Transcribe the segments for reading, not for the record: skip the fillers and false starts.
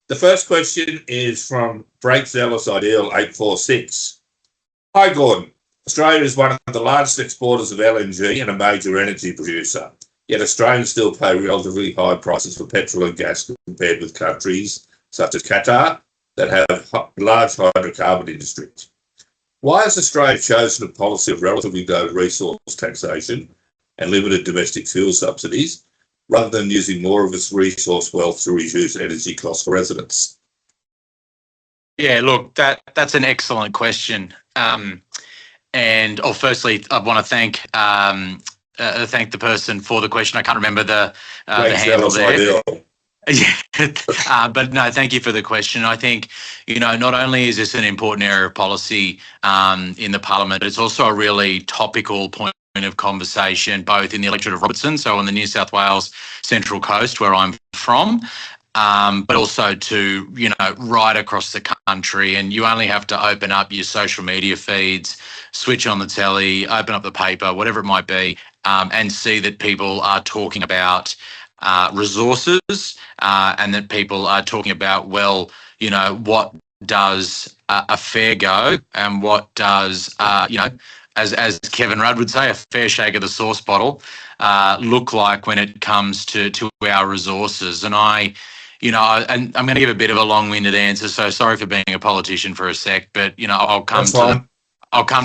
The first question is from Frank Zealous Ideal 846. Hi, Gordon. Australia is one of the largest exporters of LNG and a major energy producer. Yet Australians still pay relatively high prices for petrol and gas compared with countries such as Qatar that have large hydrocarbon industries. Why has Australia chosen a policy of relatively low resource taxation and limited domestic fuel subsidies, rather than using more of its resource wealth to reduce energy costs for residents? Yeah, look, that's an excellent question. Firstly, I want to thank the person for the question. I can't remember the handle there. Yeah, but no, thank you for the question. I think, not only is this an important area of policy in the Parliament, but it's also a really topical point of conversation, both in the electorate of Robertson, so on the New South Wales Central Coast, where I'm from, but also to, right across the country. And you only have to open up your social media feeds, switch on the telly, open up the paper, whatever it might be, and see that people are talking about resources, and that people are talking about, what does a fair go and what does, as Kevin Rudd would say, a fair shake of the sauce bottle look like when it comes to our resources. And and I'm going to give a bit of a long-winded answer, so sorry for being a politician for a sec, but, I'll come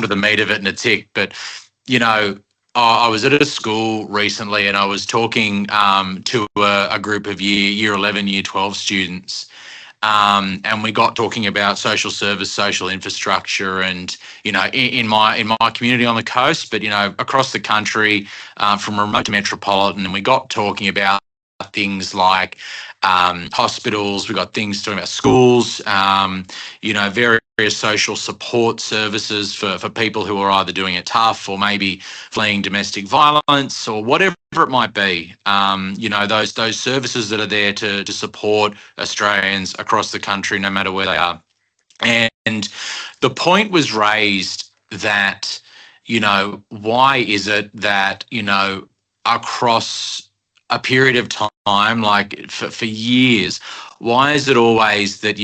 to the meat of it in a tick. But, I was at a school recently and I was talking to a group of year 11, year 12 students, and we got talking about social service, social infrastructure, and, in my community on the coast, but, across the country, from remote to metropolitan, and we got talking about things like hospitals, we got things talking about schools, various social support services for people who are either doing it tough or maybe fleeing domestic violence or whatever it might be. Those services that are there to support Australians across the country, no matter where they are. And the point was raised that, why is it that, across a period of time, like for years, why is it always that,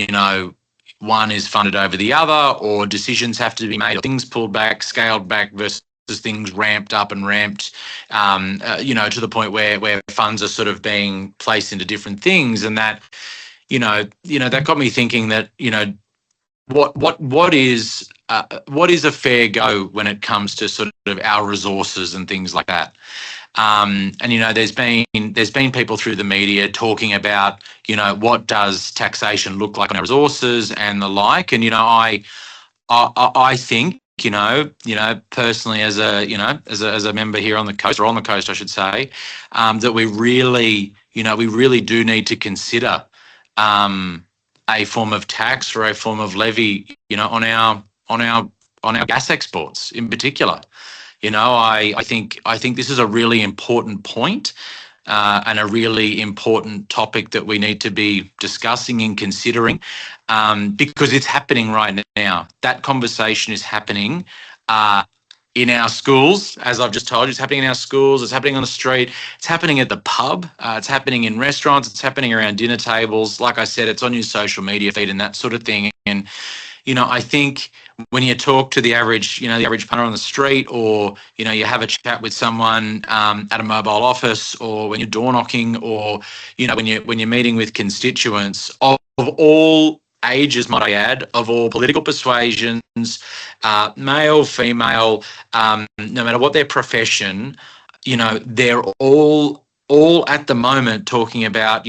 one is funded over the other, or decisions have to be made, or things pulled back, scaled back, versus things ramped up and ramped, to the point where funds are sort of being placed into different things? And that, that got me thinking that, what is a fair go when it comes to sort of our resources and things like that? There's been people through the media talking about, what does taxation look like on our resources and the like. And, I think, personally as a member here on the coast, or on the coast, I should say, that we really do need to consider a form of tax or a form of levy, on our gas exports in particular. I think this is a really important point, and a really important topic that we need to be discussing and considering, because it's happening right now. That conversation is happening in our schools, as I've just told you. It's happening in our schools, it's happening on the street, it's happening at the pub, it's happening in restaurants, it's happening around dinner tables. Like I said, it's on your social media feed and that sort of thing. And, I think when you talk to the average punter on the street, or, you have a chat with someone at a mobile office, or when you're door knocking, or, when you're meeting with constituents of all ages, might I add, of all political persuasions, male, female, no matter what their profession, they're all at the moment talking about,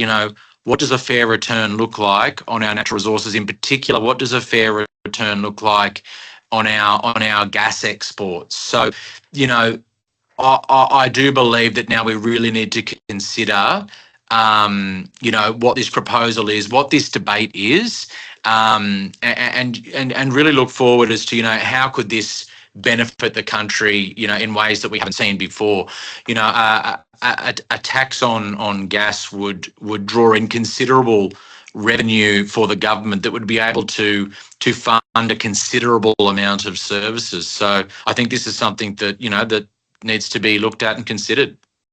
what does a fair return look like on our natural resources? In particular, what does a fair return look like on our gas exports? So, I do believe that now we really need to consider, what this proposal is, what this debate is, and really look forward as to, how could this benefit the country, in ways that we haven't seen before. A tax on gas would draw in considerable revenue for the government that would be able to fund a considerable amount of services. So I think this is something that, that needs to be looked at and considered.